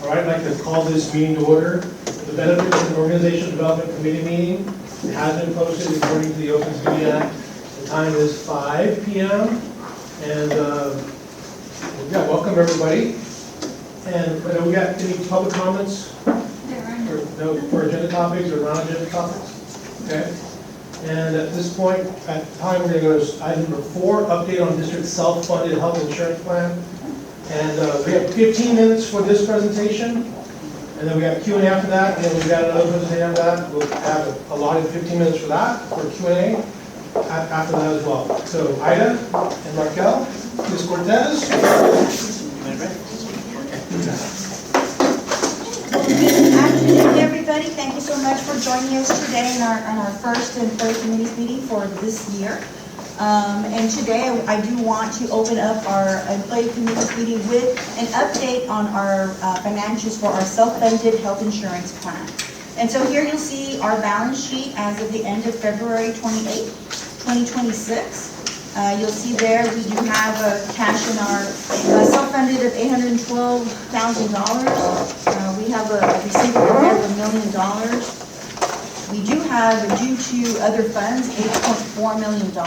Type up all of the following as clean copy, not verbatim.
All right, I'd like to call this meeting to order. The Benefits and Organizational Development Committee meeting has been posted according to the Open Meeting Act. The time is 5 p.m. And yeah, welcome everybody. And we got any public comments? For agenda topics or non-agenda topics? Okay. And at this point, at the time, we're going to go to item number 4, update on district self-funded health insurance plan. And we have 15 minutes for this presentation, and then we have Q&A after that, and then we've got another presentation after that. We'll have allotted 15 minutes for that, for Q&A after that as well. So Ida and Raquel, Ms. Cortez. Good afternoon, everybody. Thank you so much for joining us today in our first employee committees meeting for this year. And today I do want to open up our employee committees meeting with an update on our financials for our self-funded health insurance plan. And so here you'll see our balance sheet as of the end of February 28, 2026. You'll see there we do have cash in our self-funded of $812,000. We have a receivable there of $1 million. We do have, due to other funds, $8.4 million.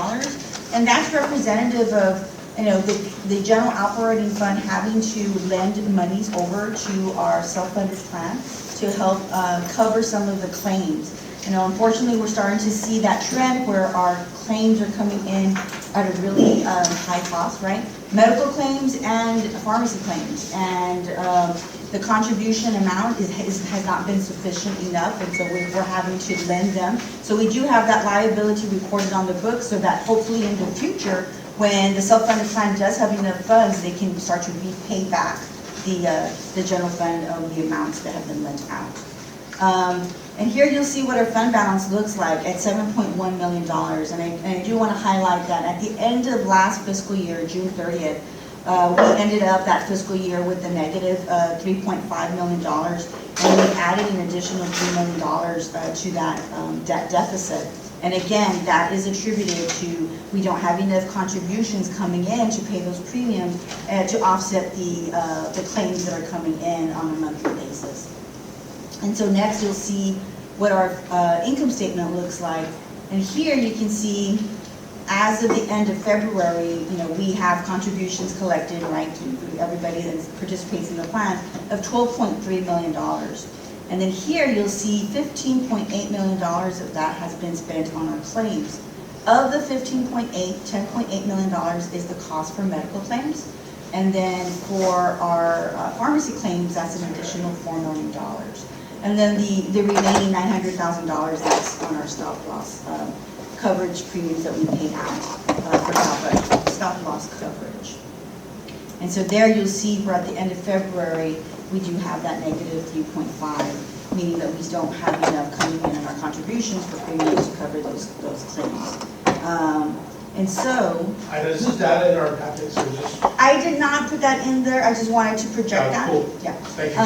And that's representative of, the general operating fund having to lend monies over to our self-funded plan to help cover some of the claims. Unfortunately, we're starting to see that trend where our claims are coming in at a really high cost, right? Medical claims and pharmacy claims. And the contribution amount has not been sufficient enough, and so we're having to lend them. So we do have that liability recorded on the books so that hopefully in the future, when the self-funded plan does have enough funds, they can start to repay back the general fund of the amounts that have been lent out. And here you'll see what our fund balance looks like at $7.1 million. And I do want to highlight that at the end of last fiscal year, June 30th, we ended up that fiscal year with a negative $3.5 million. And we added an additional $3 million to that debt deficit. And again, that is attributed to we don't have enough contributions coming in to pay those premiums to offset the claims that are coming in on a monthly basis. And so next you'll see what our income statement looks like. And here you can see as of the end of February, we have contributions collected, right, to everybody that participates in the plan of $12.3 million. And then here you'll see $15.8 million of that has been spent on our claims. Of the $10.8 million is the cost for medical claims. And then for our pharmacy claims, that's an additional $4 million. And then the remaining $900,000 that's on our stop loss coverage premiums that we paid out for stop loss coverage. And so there you'll see we're at the end of February, we do have that negative 3.5, meaning that we don't have enough coming in on our contributions for premiums to cover those claims. And so... Is this data in our packets or just... I did not put that in there, I just wanted to project that. Cool. Yeah. Thank you.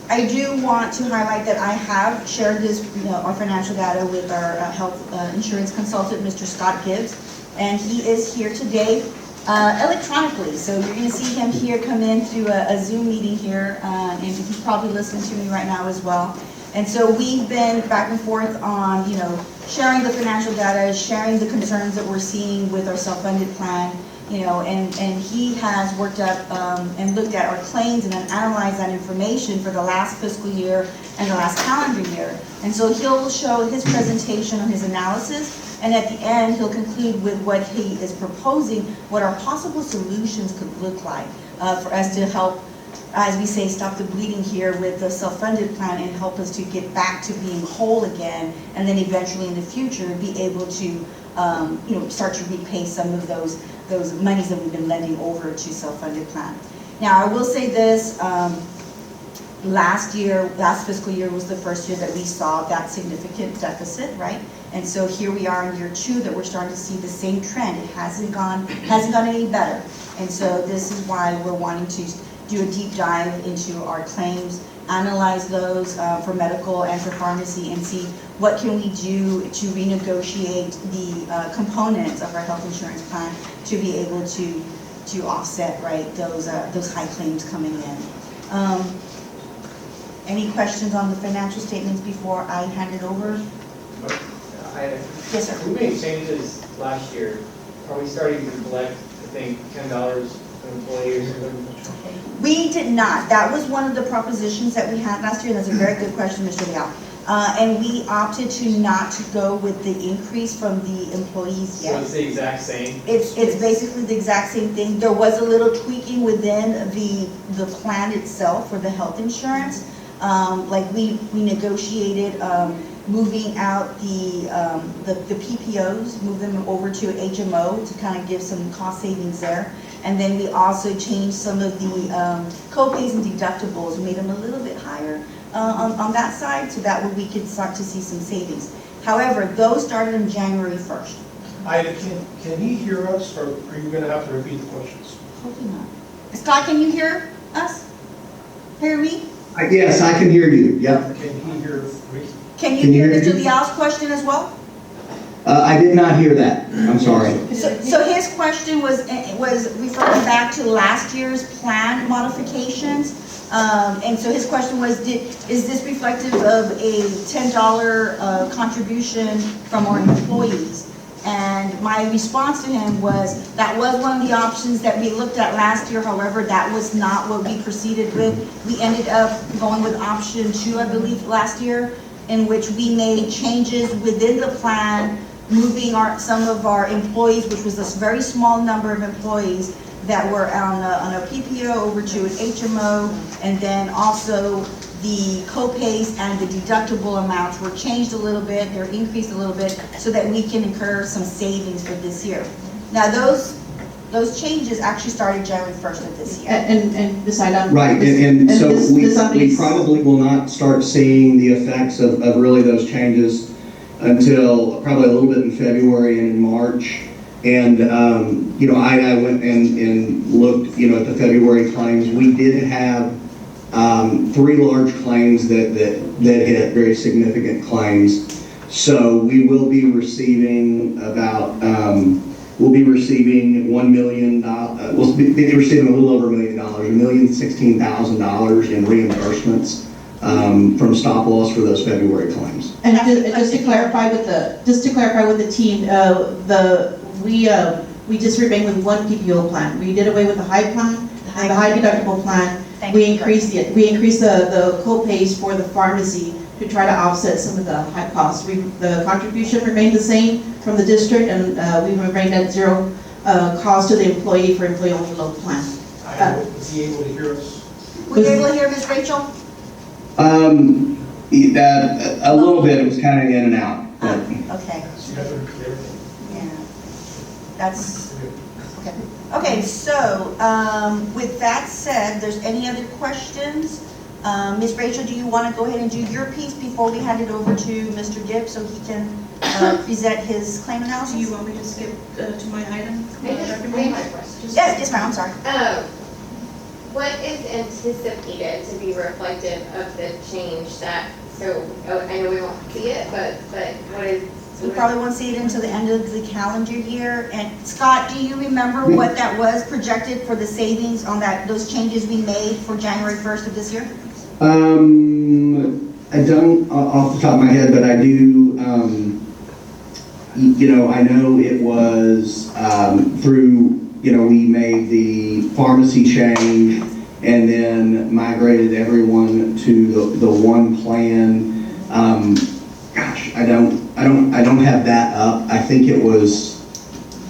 I do want to highlight that I have shared this, our financial data with our health insurance consultant, Mr. Scott Gibbs, and he is here today electronically. So you're going to see him here come in through a Zoom meeting here, and he's probably listening to me right now as well. And so we've been back and forth on, sharing the financial data, sharing the concerns that we're seeing with our self-funded plan. And he has worked up and looked at our claims and then analyzed that information for the last fiscal year and the last calendar year. And so he'll show his presentation on his analysis, and at the end he'll conclude with what he is proposing, what our possible solutions could look like for us to help, as we say, stop the bleeding here with the self-funded plan and help us to get back to being whole again, and then eventually in the future be able to start to repay some of those monies that we've been lending over to self-funded plan. Now, I will say this, last fiscal year was the first year that we saw that significant deficit, right? And so here we are in year 2 that we're starting to see the same trend. It hasn't gone any better. And so this is why we're wanting to do a deep dive into our claims, analyze those for medical and for pharmacy, and see what can we do to renegotiate the components of our health insurance plan to be able to offset, right, those high claims coming in. Any questions on the financial statements before I hand it over? Yes, sir. We made changes last year. Are we starting to collect, I think, $10 an employee or something? We did not. That was one of the propositions that we had last year. That's a very good question, Mr. Leal. And we opted to not to go with the increase from the employees So yet. it's the exact same? It's basically the exact same thing. There was a little tweaking within the plan itself for the health insurance. Like we negotiated moving out the PPOs, move them over to HMO to kind of give some cost savings there. And then we also changed some of the co-pays and deductibles, made them a little bit higher on that side, so that way we could start to see some savings. However, those started on January 1st. Can he hear us, or are you gonna have to repeat the questions? Hopefully not. Scott, can you hear us? Hear me? Yes, I can hear you, yep. Can he hear me? Can you Can you hear hear Mr. me? Leal's question as well? I did not hear that, I'm sorry. So his question was referring back to last year's plan modifications. And so his question was, is this reflective of a $10 contribution from our employees? And my response to him was, that was one of the options that we looked at last year. However, that was not what we proceeded with. We ended up going with option 2, I believe, last year, in which we made changes within the plan, moving some of our employees, which was a very small number of employees that were on a PPO over to an HMO, and then also the co-pays and the deductible amounts were changed a little bit, they're increased a little bit, so that we can incur some savings for this year. Now, those changes actually started January 1st of this year. And this item. Right, and so we somebody's- probably will not start seeing the effects of really those changes until probably a little bit in February and in March. And, I went and looked, at the February claims. We did have 3 large claims that hit, very significant claims. So we will be receiving about, we'll be receiving $1 million, we'll be receiving a little over $1 million, $1,016,000 in reimbursements from stop loss for those February claims. And just to clarify with the team, we just remained with one PPO plan. We did away with the high plan and the high deductible plan. We increased the co-pays for the pharmacy to try to offset some of the high costs. The contribution remained the same from the district, and we remained at 0 cost to the employee for employee-only loan plan. Was he able to hear us? Were you able to hear Ms. Rachel? A little bit, it was kind of in and out. But. Okay, So you have to repeat everything. yeah. That's, okay. Okay, so, with that said, there's any other questions? Ms. Rachel, do you want to go ahead and do your piece before we hand it over to Mr. Gibbs so he can present his claim analysis? Do you want me to skip to my item? I have a question. Yes, ma'am, I'm sorry. What is anticipated to be reflective of the change that, I know we won't see it, but what is? We probably won't see it until the end of the calendar year. And Scott, do you remember what that was projected for the savings on those changes we made for January 1st of this year? I don't off the top of my head, but I do, I know it was through, we made the pharmacy change and then migrated everyone to the one plan. I don't have that up. I think it was,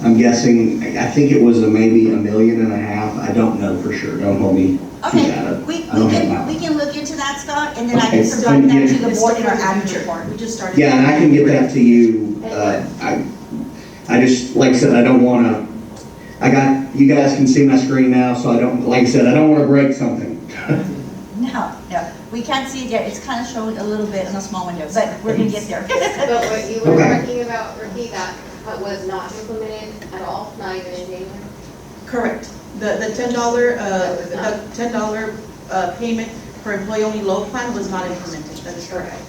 I'm guessing, I think it was maybe $1.5 million. I don't know for sure. Don't hold me to Okay, that. we I don't have that. can look into that, Scott, and then I can Okay, provide that yeah. to the board in our admin report. We just started. Yeah, and I can get that to you. I just, like I said, I don't want to, you guys can see my screen now, so I don't, like I said, I don't want to break something. No, we can't see it yet. It's kind of showing a little bit in a small window, but we're gonna get there. But what you were Okay. talking about, Ricky, that was not implemented at all, not even in January? Correct. The $10 payment for employee-only loan plan was not implemented. That is correct.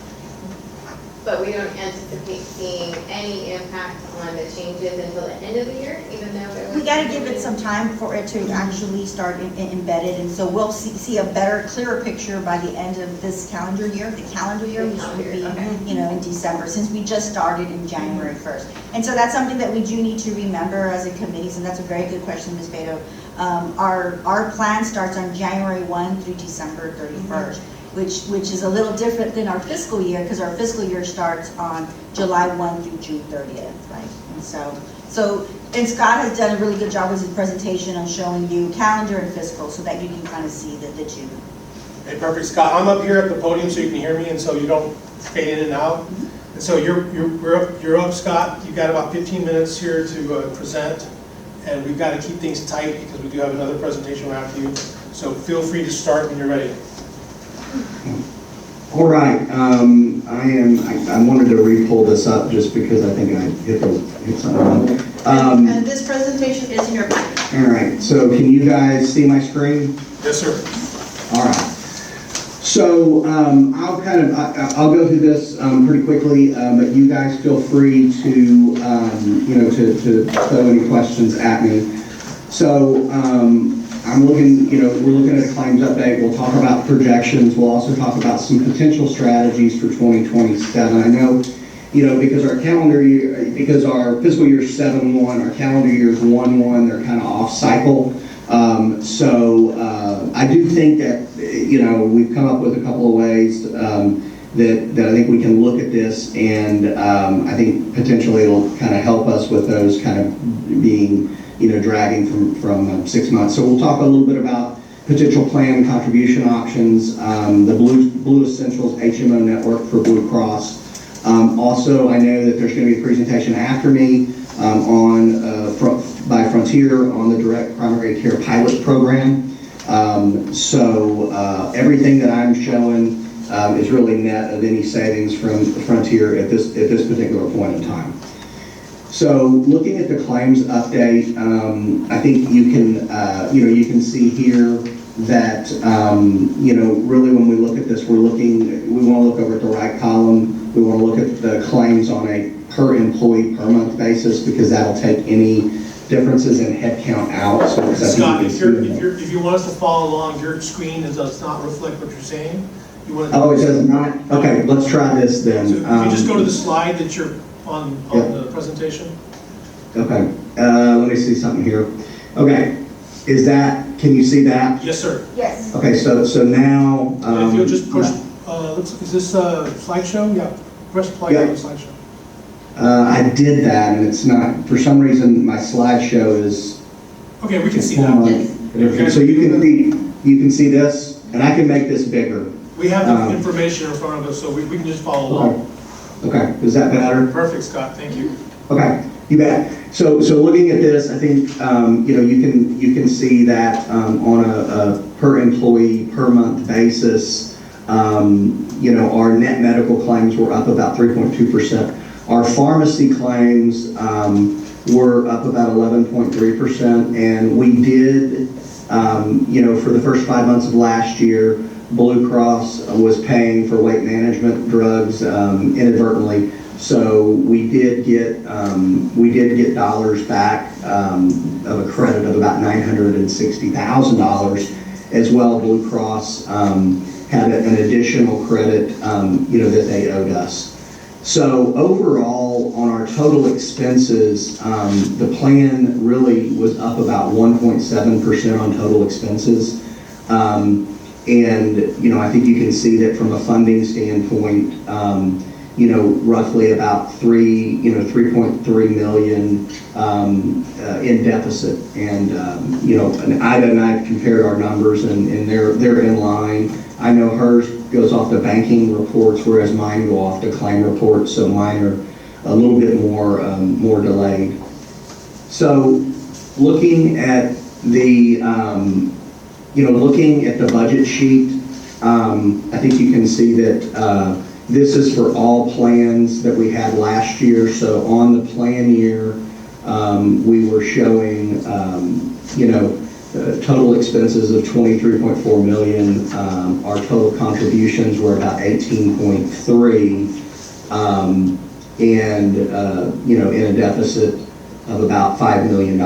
but we don't anticipate seeing any impact on the changes until the end of the year, even though it was. We gotta give it some time for it to actually start embedded, and so we'll see a better, clearer picture by the end of this calendar year, which would be, in December, since we just started in January 1st. And so that's something that we do need to remember as a committee, and that's a very good question, Ms. Beto. Our plan starts on January 1 through December 31st. Which is a little different than our fiscal year, because our fiscal year starts on July 1 through June 30th, right? And and Scott has done a really good job with his presentation on showing you calendar and fiscal, so that you can kind of see the two. Hey, perfect, Scott. I'm up here at the podium so you can hear me, and so you don't fade in and out. And so you're up, Scott. You've got about 15 minutes here to present, and we've got to keep things tight because we do have another presentation after you. So feel free to start when you're ready. All right, I wanted to re-pull this up just because I think I hit something. And this presentation is in your packet. All right, so can you guys see my screen? Yes, sir. All right. So I'll go through this pretty quickly, but you guys feel free to to throw any questions at me. So we're looking at a claims update. We'll talk about projections. We'll also talk about some potential strategies for 2027. I know, because our calendar year, because our fiscal year is 7/1, our calendar year is 1/1. They're kind of off cycle. I do think that we've come up with a couple of ways that I think we can look at this, and I think potentially it'll kind of help us with those kind of being dragging from 6 months. So we'll talk a little bit about potential plan contribution options, the Blue Essentials HMO network for Blue Cross. Also, I know that there's going to be a presentation after me by Frontier on the direct primary care pilot program. Everything that I'm showing is really net of any savings from Frontier at this particular point in time. So looking at the claims update, I think you can see here that, really when we look at this, we want to look over at the right column. We want to look at the claims on a per employee per month basis, because that'll take any differences in headcount out. So Scott, if you want us to follow along, your screen does not reflect what you're saying. Oh, it does not? Okay, let's try this then. So if you just go to the slide that you're on the presentation. Okay, let me see something here. Okay, can you see that? Yes, sir. Yes. Okay, so now. If you'll just push, is this a slideshow? Yeah, press play on the slideshow. I did that, and it's not, for some reason, my slideshow is. Okay, we can see that. Yes. So you can see this, and I can make this bigger. We have the information in front of us, so we can just follow along. Okay, is that better? Perfect, Scott, thank you. Okay, you bet. So looking at this, I think you can see that on a per employee per month basis, our net medical claims were up about 3.2%. Our pharmacy claims were up about 11.3%, and we did, for the first 5 months of last year, Blue Cross was paying for weight management drugs inadvertently. So we did get dollars back of a credit of about $960,000 as well. Blue Cross had an additional credit that they owed us. So overall, on our total expenses, the plan really was up about 1.7% on total expenses. I think you can see that from a funding standpoint, roughly about 3.3 million in deficit. And Ida and I compared our numbers, and they're in line. I know hers goes off the banking reports, whereas mine go off the claim reports. So mine are a little bit more delayed. So looking at the looking at the budget sheet, I think you can see that this is for all plans that we had last year. So on the plan year, we were showing, total expenses of $23.4 million. Our total contributions were about 18.3. and, in a deficit of about $5 million.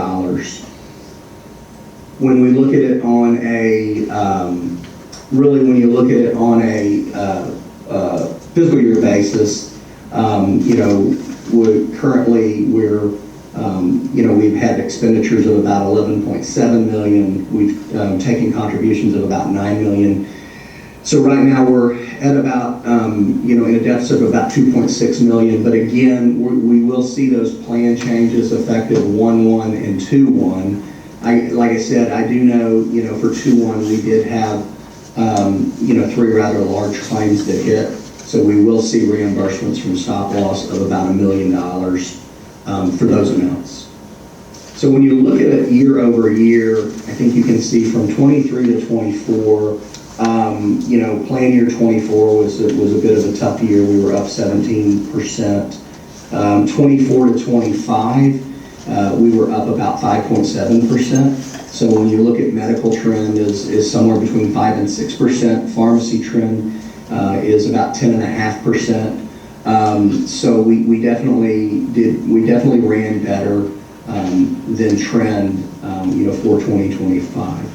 When we look at it on a, when you look at it on a fiscal year basis, we've had expenditures of about 11.7 million. We've taken contributions of about 9 million. So right now we're at about, in a deficit of about 2.6 million. But again, we will see those plan changes effective 1/1 and 2/1. Like I said, I do know, for 2/1 we did have, 3 rather large claims that hit. So we will see reimbursements from stop loss of about $1 million for those amounts. So when you look at it year over year, I think you can see from 23 to 24, plan year 24 was a bit of a tough year. We were up 17%. 24 to 25, we were up about 5.7%. So when you look at medical trend is somewhere between 5 and 6%. Pharmacy trend is about 10.5%. So we definitely ran better than trend, for 2025.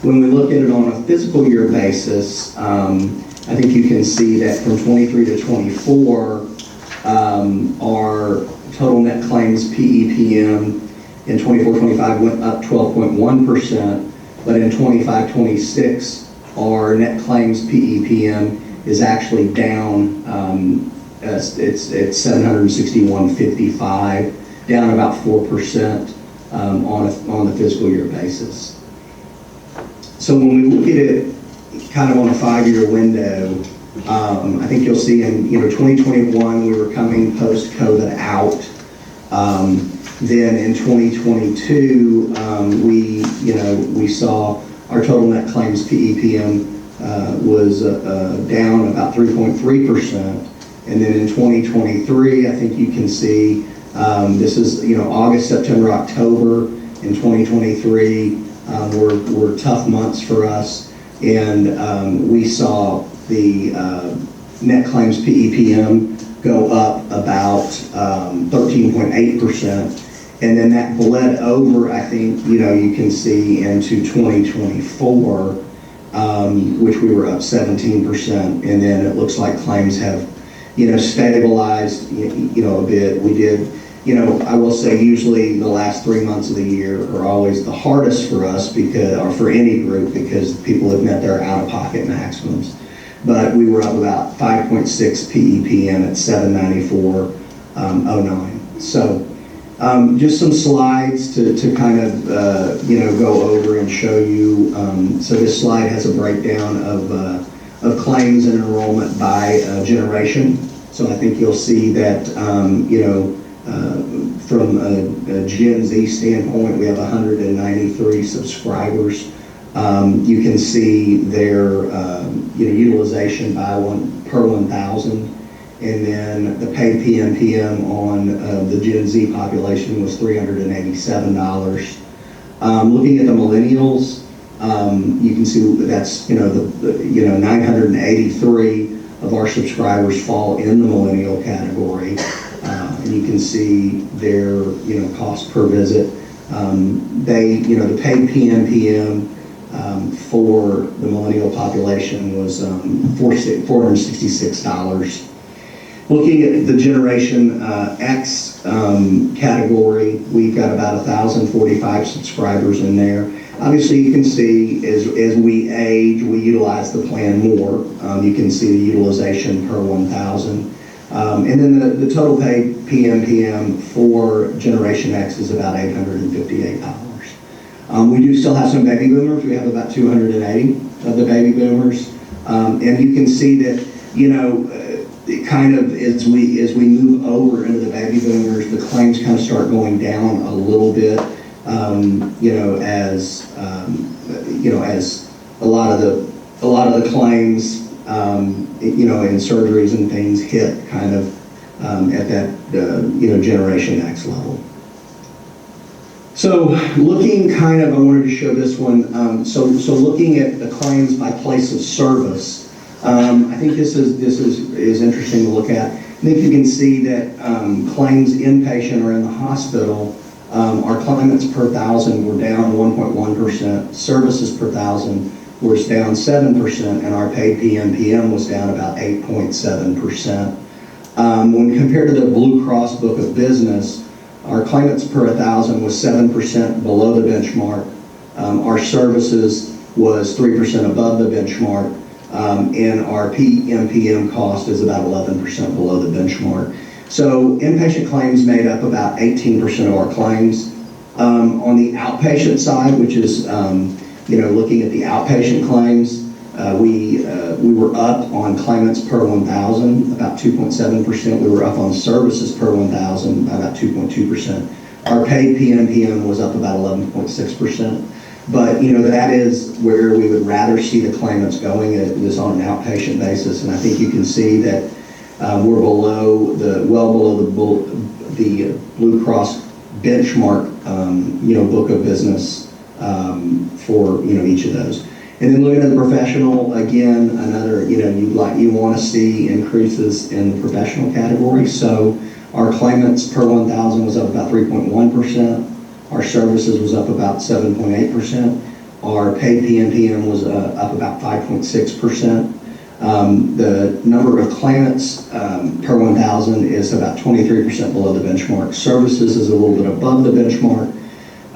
When we look at it on a fiscal year basis, I think you can see that from 23 to 24, our total net claims PEPM in 24-25 went up 12.1%, but in 25-26, our net claims PEPM is actually down. It's 761.55, down about 4% on the fiscal year basis. So when we look at it kind of on a 5-year window, I think you'll see in 2021 we were coming post-COVID out. Then in 2022 we saw our total net claims PEPM was down about 3.3%. And then in 2023, I think you can see this is August, September, October in 2023 were tough months for us, and we saw the net claims PEPM go up about 13.8%, and then that bled over, I think, you can see into 2024, which we were up 17%, and then it looks like claims have, stabilized, a bit. We did, I will say usually the last 3 months of the year are always the hardest for us or for any group, because people have met their out-of-pocket maximums. But we were up about 5.6 PEPM at 794.09. So just some slides to kind of, go over and show you. So this slide has a breakdown of claims and enrollment by generation. So I think you'll see that, from a Gen Z standpoint, we have 193 subscribers. You can see their utilization per 1,000, and then the paid PMPM on the Gen Z population was $387. Looking at the millennials, you can see that's 983 of our subscribers fall in the millennial category, and you can see their cost per visit. The paid PMPM for the millennial population was $466. Looking at the Generation X category, we've got about 1,045 subscribers in there. Obviously, you can see as we age, we utilize the plan more. You can see the utilization per 1,000. And then the total paid PMPM for Generation X is about $858. We do still have some baby boomers. We have about 280 of the baby boomers. And you can see that, it kind of, as we move over into the baby boomers, the claims kind of start going down a little bit, as a lot of the claims, and surgeries and things hit kind of at that, Generation X level. So looking kind of, I wanted to show this one. So looking at the claims by place of service, I think this is interesting to look at. I think you can see that claims inpatient or in the hospital, our claimants per thousand were down 1.1%, services per thousand was down 7%, and our paid PMPM was down about 8.7%. When compared to the Blue Cross book of business, our claimants per 1,000 was 7% below the benchmark. Our services was 3% above the benchmark, and our PMPM cost is about 11% below the benchmark. So inpatient claims made up about 18% of our claims. On the outpatient side, which is looking at the outpatient claims, we were up on claimants per 1,000, about 2.7%. We were up on services per 1,000 by about 2.2%. Our paid PMPM was up about 11.6%. But that is where we would rather see the claimants going, is on an outpatient basis. And I think you can see that we're well below the Blue Cross benchmark, book of business for each of those. And then looking at the professional, again, another you want to see increases in the professional category. So our claimants per 1,000 was up about 3.1%. Our services was up about 7.8%. Our paid PMPM was up about 5.6%. The number of claimants per 1,000 is about 23% below the benchmark. Services is a little bit above the benchmark,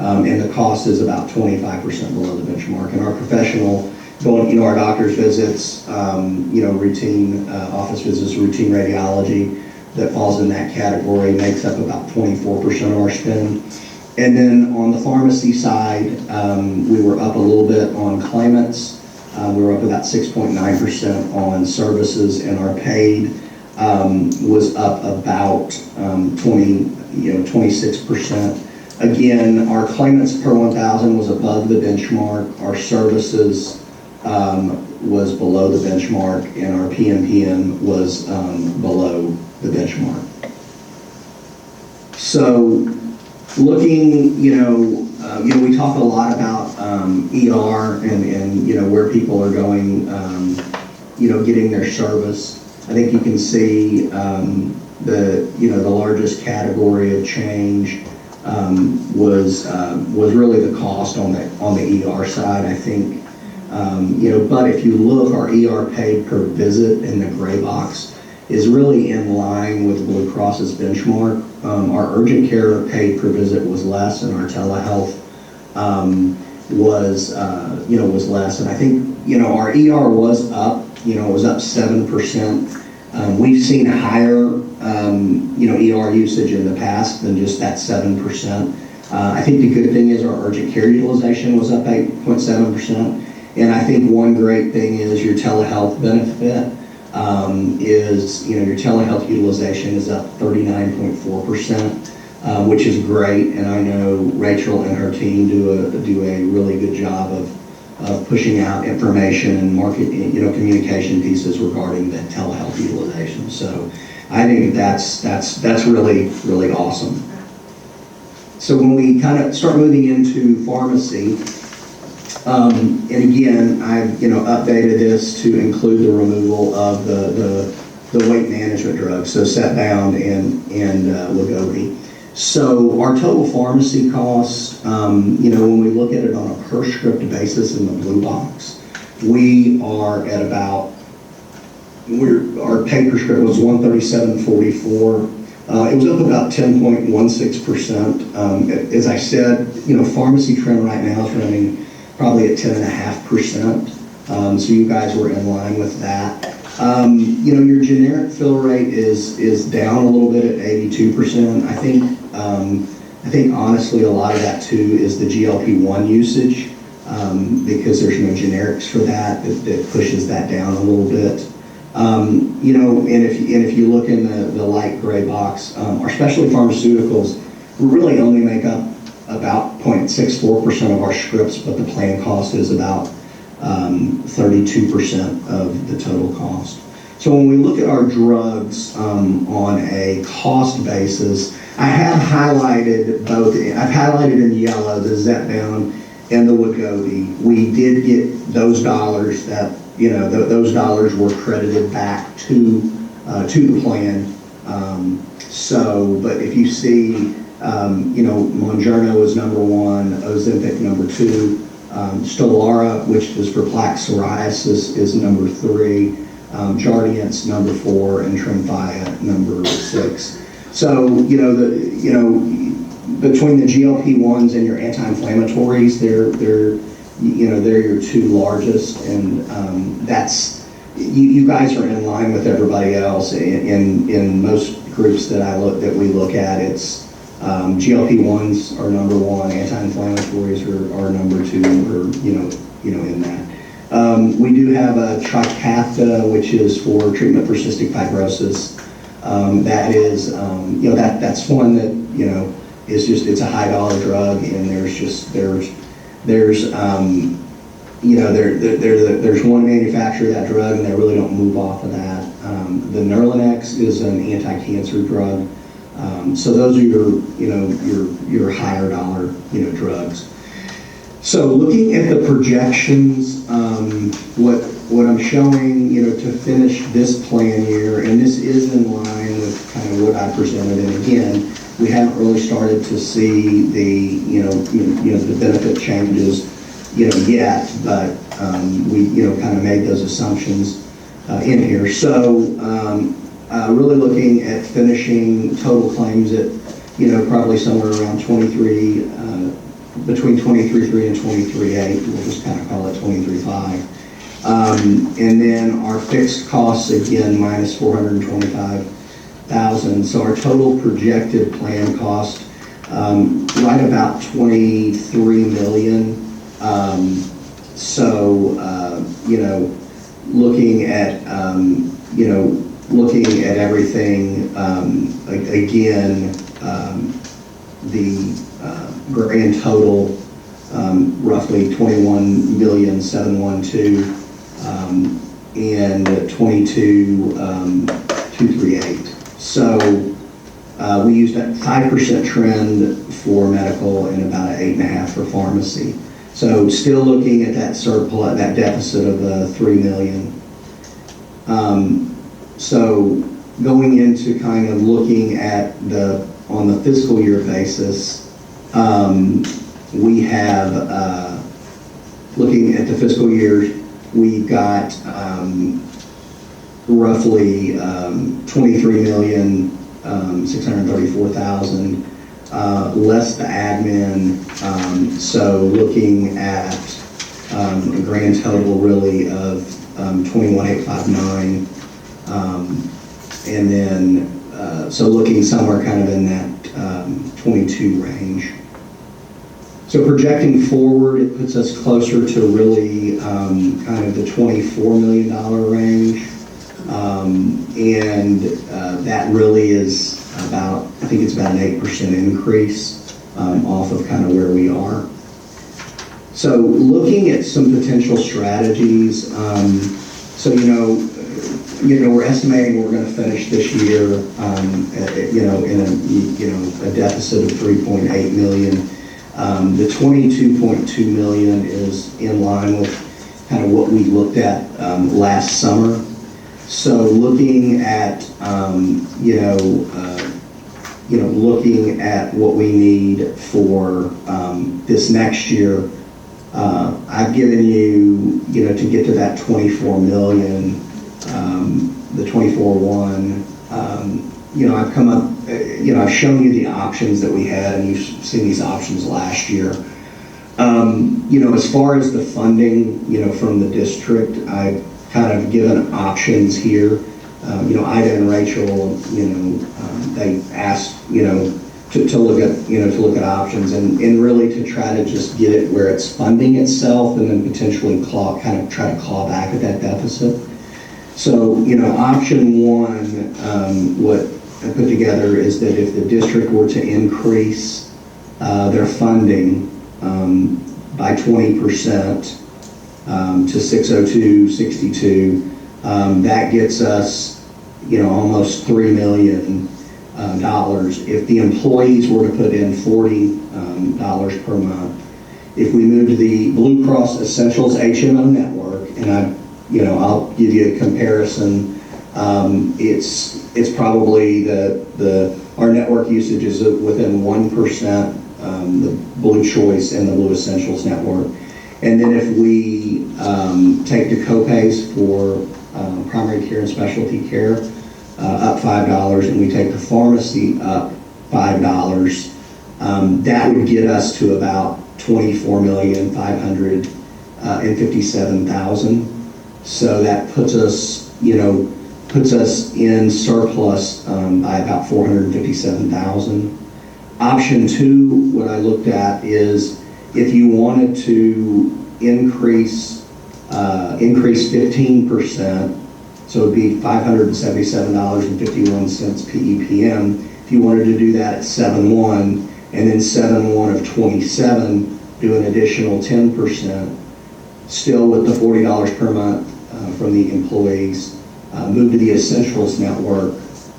and the cost is about 25% below the benchmark. And our professional, our doctor's visits, routine office visits, routine radiology that falls in that category makes up about 24% of our spend. And then on the pharmacy side, we were up a little bit on claimants. We were up about 6.9% on services, and our paid was up about 26%. Again, our claimants per 1,000 was above the benchmark. Our services was below the benchmark, and our PMPM was below the benchmark. So, looking, we talk a lot about ER and where people are going, getting their service. I think you can see the largest category of change was really the cost on the ER side. I think, but if you look, our ER paid per visit in the gray box is really in line with Blue Cross's benchmark. Our urgent care paid per visit was less, and our telehealth was less. And I think our ER was up. It was up 7%. We've seen higher ER usage in the past than just that 7%. I think the good thing is our urgent care utilization was up 8.7%. And I think one great thing is your telehealth benefit. Your telehealth utilization is up 39.4%, which is great, and I know Rachel and her team do a really good job of pushing out information and communication pieces regarding the telehealth utilization. So I think that's really, really awesome. So when we kind of start moving into pharmacy, and again, I've updated this to include the removal of the weight management drugs, so Zepbound and Wegovy. So our total pharmacy costs, when we look at it on a per script basis in the blue box, we are at about our paid per script was $137.44. It was up about 10.16%. As I said, pharmacy trend right now is running probably at 10.5%. So you guys were in line with that. Your generic fill rate is down a little bit at 82%. I think honestly a lot of that too is the GLP-1 usage, because there's no generics for that pushes that down a little bit. And if you look in the light gray box, our specialty pharmaceuticals really only make up about 0.64% of our scripts, but the plan cost is about 32% of the total cost. So when we look at our drugs on a cost basis, I have highlighted both. I've highlighted in yellow the Zepbound and the Wegovy. We did get those dollars that those dollars were credited back to the plan But if you see, Monjourno is number 1, Ozempic number 2, Stelara, which is for plaque psoriasis, is number 3, Jardiance number 4, and Tremfya number 6. So, between the GLP-1s and your anti-inflammatories, they're your 2 largest, and that's, you guys are in line with everybody else. In most groups that we look at, it's GLP-1s are number 1, anti-inflammatories are number 2, or in that. We do have a Trikafta, which is for treatment for cystic fibrosis. That is, that's one that is just, it's a high dollar drug, and there's one manufacturer of that drug, and they really don't move off of that. The Nerlynx is an anti-cancer drug. So those are your higher dollar, drugs. So looking at the projections, what I'm showing, to finish this plan year, and this is in line with kind of what I presented, and again, we haven't really started to see the, the benefit changes, yet, but we, kind of made those assumptions in here. So really looking at finishing total claims at, probably somewhere around between 23.3 and 23.8. We'll just kind of call it 23.5. And then our fixed costs, again, minus $425,000. So our total projected plan cost, right about $23 million. Looking at everything, again, the grand total, roughly $21,712,000, and 22,238. So we used a 5% trend for medical and about an 8.5% for pharmacy. So still looking at that surplus, that deficit of $3 million. So going into kind of looking at on the fiscal year basis, we have, looking at the fiscal year, we've got roughly $23,634,000, less the admin. So looking at a grand total really of 21,859, and then so looking somewhere kind of in that 22 range. So projecting forward, it puts us closer to really kind of the $24 million range, and that really is about, I think it's about an 8% increase off of kind of where we are. So looking at some potential strategies, we're estimating we're going to finish this year, in a deficit of 3.8 million. The 22.2 million is in line with kind of what we looked at last summer. So looking at, looking at what we need for this next year, I've given you, to get to that 24 million, the 24.1, I've come up, I've shown you the options that we had, and you've seen these options last year. As far as the funding, from the district, I've kind of given options here. Ida and Rachel, they asked, to look at options and really to try to just get it where it's funding itself, and then potentially try to claw back at that deficit. So, option one, what I put together is that if the district were to increase their funding by 20% to 602.62, that gets us, almost $3 million. If the employees were to put in $40 per month, if we move to the Blue Cross Essentials HMO network, and I'll give you a comparison It's probably our network usage is within 1%, the Blue Choice and the Blue Essentials network. And then if we take the copays for primary care and specialty care up $5, and we take the pharmacy up $5, that would get us to about $24,557,000. So that puts us in surplus by about $457,000. Option 2, what I looked at is if you wanted to increase 15%, so it'd be $577.51 PEPM. If you wanted to do that at 7/1, and then 7/1 of 27, do an additional 10%, still with the $40 per month from the employees, move to the Essentials network,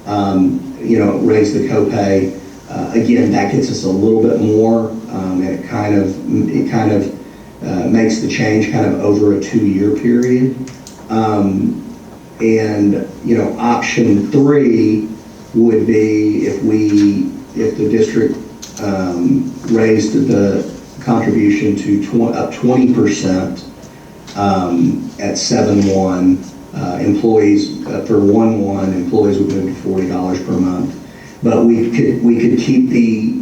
raise the copay. Again, that gets us a little bit more, and it kind of makes the change kind of over a 2-year period. Option 3 would be if the district raised the contribution to up 20% at 7/1. Employees for 1/1 employees would move to $40 per month, but we could keep the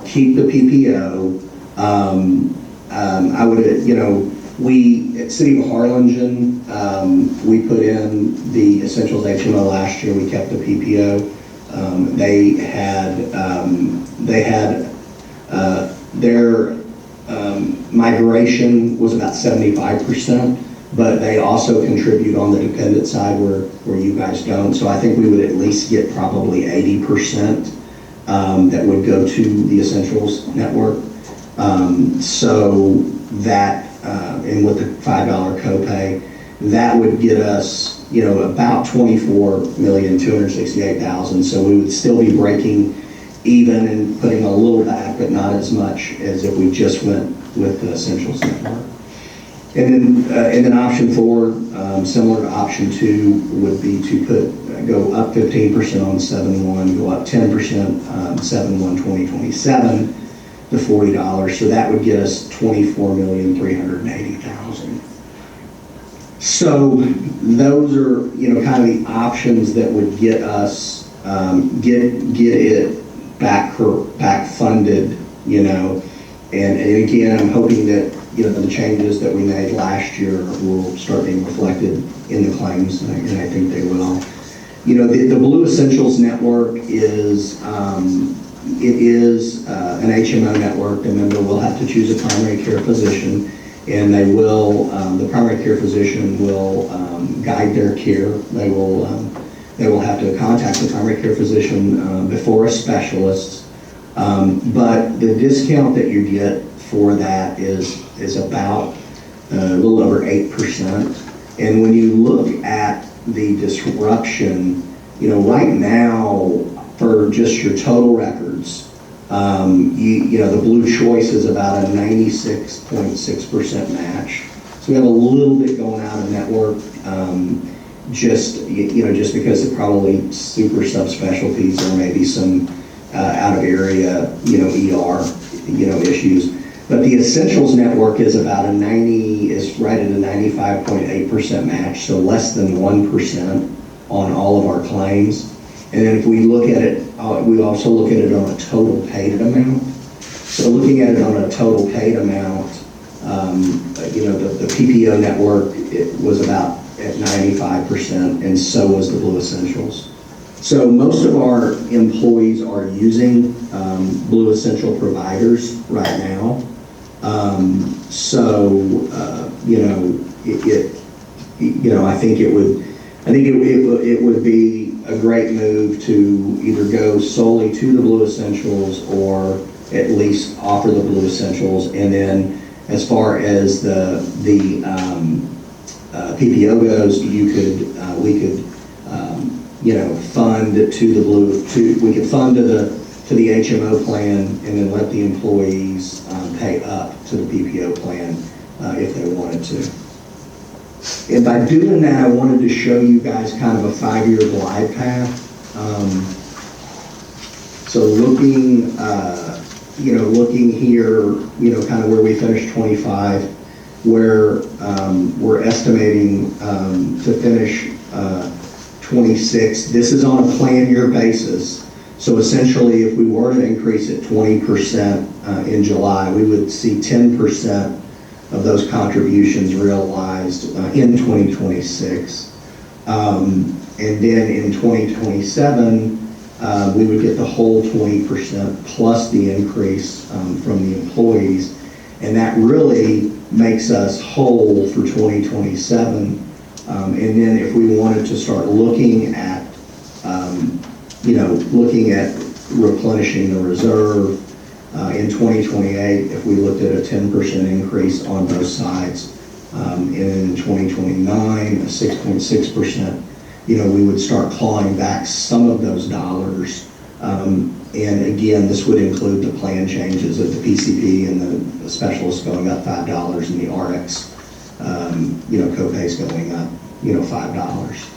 PPO. I would we at City of Harlingen we put in the Essentials HMO last year. We kept the PPO. They had their migration was about 75%, but they also contribute on the dependent side where you guys don't. So I think we would at least get probably 80% that would go to the Essentials network. So that, and with the $5 copay, that would get us, about $24,268,000. So we would still be breaking even and putting a little back, but not as much as if we just went with the Essentials network. And then option 4, similar to option 2, would be to go up 15% on 7/1, go up 10% 7/1/2027 to $40. So that would get us $24,380,000. So those are kind of the options that would get us get it back funded. And again, I'm hoping that the changes that we made last year will start being reflected in the claims, and I think they will. The Blue Essentials network is an HMO network. The member will have to choose a primary care physician, and they will. The primary care physician will guide their care. They will have to contact the primary care physician before a specialist. But the discount that you get for that is about a little over 8%. And when you look at the disruption, right now for just your total records, the Blue Choice is about a 96.6% match. So we have a little bit going out of network, just because of probably super subspecialties or maybe some out of area, ER, issues. But the Essentials network is about is right at a 95.8% match, so less than 1% on all of our claims. And then if we look at it, we also look at it on a total paid amount. So looking at it on a total paid amount, the PPO network, it was about at 95%, and so was the Blue Essentials. So most of our employees are using Blue Essential providers right now. I think it would be a great move to either go solely to the Blue Essentials or at least offer the Blue Essentials. And then as far as the PPO goes, we could fund to the we could fund to the HMO plan and then let the employees pay up to the PPO plan if they wanted to. And by doing that, I wanted to show you guys kind of a 5-year glide path. So looking, looking here, kind of where we finished 25, where we're estimating to finish 26. This is on a plan year basis. So essentially, if we were to increase it 20% in July, we would see 10% of those contributions realized in 2026. And then in 2027, we would get the whole 20% plus the increase from the employees. And that really makes us whole for 2027. And then if we wanted to start looking at, looking at replenishing the reserve in 2028, if we looked at a 10% increase on both sides, and in 2029, a 6.6%, we would start clawing back some of those dollars. And again, this would include the plan changes of the PCP and the specialists going up $5 and the RX, copays going up, $5.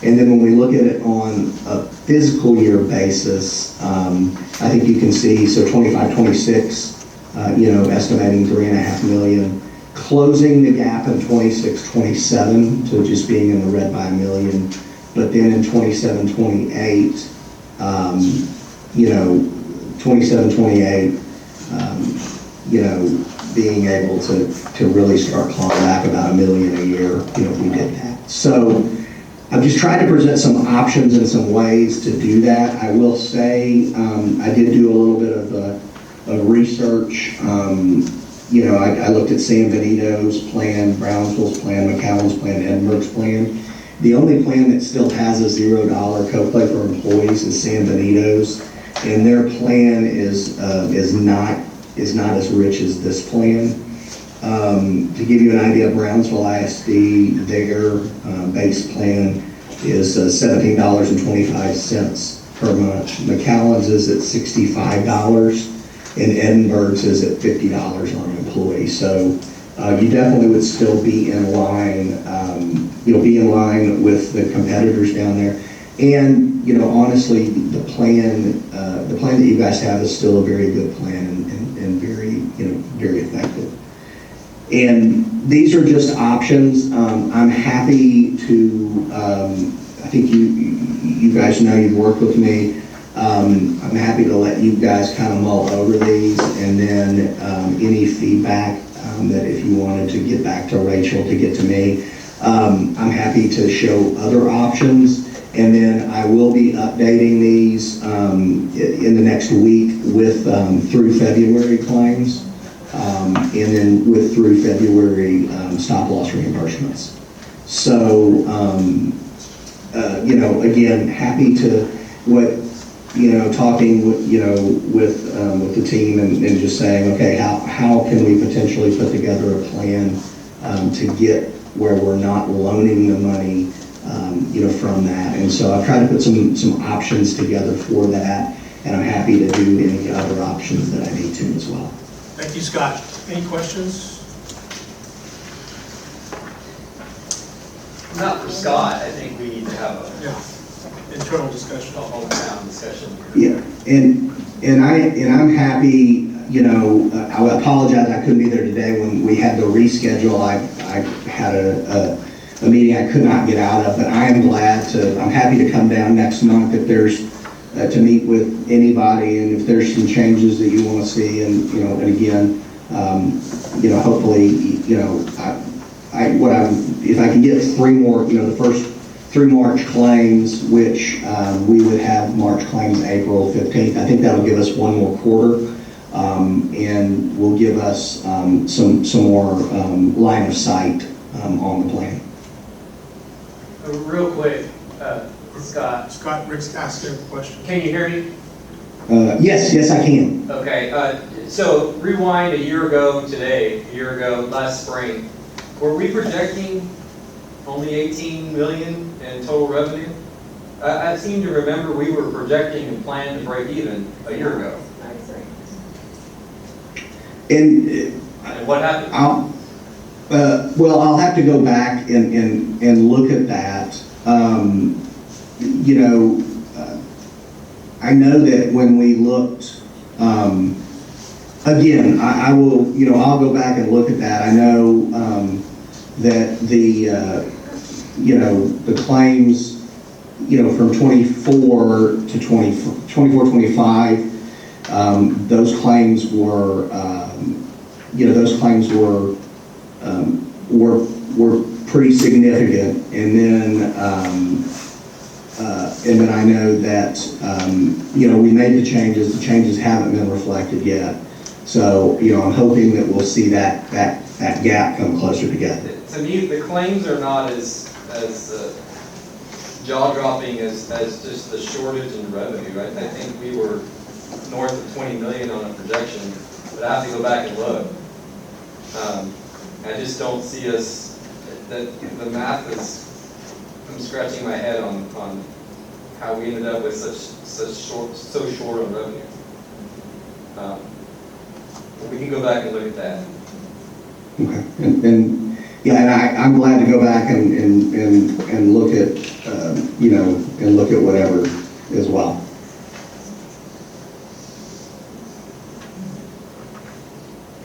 And then when we look at it on a fiscal year basis, I think you can see, so 25, 26, estimating $3.5 million, closing the gap in 26, 27 to just being in the red by $1 million. But then in 27, 28, 27, 28, being able to really start clawing back about $1 million a year, if we did that. So I've just tried to present some options and some ways to do that. I will say, I did do a little bit of research. I looked at San Benito's plan, Brownsville's plan, McAllen's plan, Edinburgh's plan. The only plan that still has a $0 copay for employees is San Benito's, and their plan is not as rich as this plan. To give you an idea, Brownsville ISD, their base plan is $17.25 per month. McAllen's is at $65, and Edinburgh's is at $50 on an employee. So you definitely would still be in line. You'll be in line with the competitors down there. And honestly, the plan that you guys have is still a very good plan and very very effective. And these are just options. I'm happy to. I think you guys know you've worked with me. I'm happy to let you guys kind of mull over these, and then any feedback that if you wanted to get back to Rachel to get to me, I'm happy to show other options. And then I will be updating these in the next week with through February claims, and then with through February stop loss reimbursements. So, again, happy to talking with the team and just saying, okay, how can we potentially put together a plan to get where we're not loaning the money, from that. And so I've tried to put some options together for that, and I'm happy to do any other options that I need to as well. Thank you, Scott. Any questions? Not for Scott, I think we need to have a Internal discussion. whole round discussion. Yeah, and I'm happy. I apologize I couldn't be there today when we had to reschedule. I had a meeting I could not get out of, but I am I'm happy to come down next month if there's to meet with anybody, and if there's some changes that you want to see, and and again, hopefully, if I can get 3 more, the first 3 March claims, which we would have March claims April 15th. I think that'll give us 1 more quarter, and will give us some more line of sight on the plan. Real quick, Scott, Scott, Rick's asking a question. can you hear me? Yes, I can. Okay, so rewind a year ago last spring, were we projecting only 18 million in total revenue? I seem to remember we were projecting and planning to break even a year ago. And And what happened? Well, I'll have to go back and look at that. You know, I know that when we looked, again, I will, you know, I'll go back and look at that. I know that you know, the claims, you know, from 24 to 25, those claims were, you know, those claims were pretty significant. And then I know that, you know, we made the changes haven't been reflected yet. So, you know, I'm hoping that we'll see that gap come closer together. To me, the claims are not as jaw-dropping as just the shortage in revenue. I think we were north of 20 million on a projection, but I have to go back and look. I just don't see us, that the math is, I'm scratching my head on how we ended up with so short on revenue. But we can go back and look at that. Okay, and yeah, and I'm glad to go back and look at, you know, and look at whatever as well.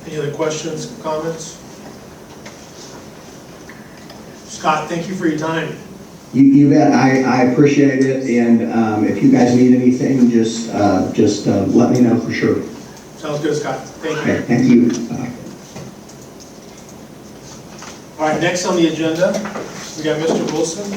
Any other questions, comments? Scott, thank you for your time. You bet. I appreciate it, and if you guys need anything, just let me know for sure. Sounds good, Scott. Thank you. Okay, thank you. All right, next on the agenda, we got Mr. Wilson.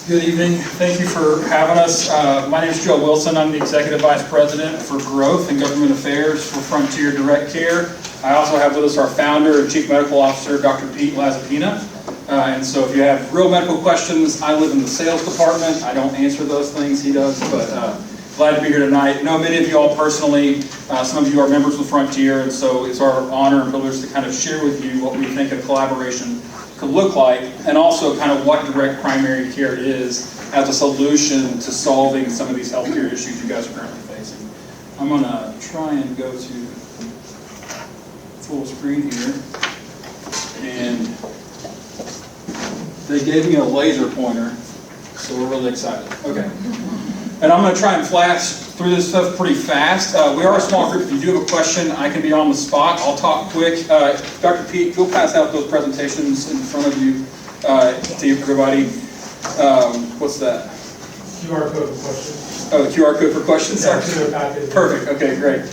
Good evening. Thank you for having us. My name is Joe Wilson. I'm the Executive Vice President for Growth and Government Affairs for Frontier Direct Care. I also have with us our founder and Chief Medical Officer, Dr. Pete Lazapina. And so if you have real medical questions, I live in the sales department. I don't answer those things, he does, but glad to be here tonight. Know many of you all personally. Some of you are members of Frontier, and so it's our honor and privilege to kind of share with you what we think a collaboration could look like, and also kind of what direct primary care is as a solution to solving some of these healthcare issues you guys are currently facing. I'm going to try and go to full screen here, and they gave me a laser pointer, so we're really excited. Okay. And I'm going to try and flash through this stuff pretty fast. We are a small group. If you do have a question, I can be on the spot. I'll talk quick. Dr. Pete, you'll pass out those presentations in front of you to everybody. What's that? QR code for questions. Oh, the QR code for questions? Yeah, it's in the packet. Perfect. Okay, great.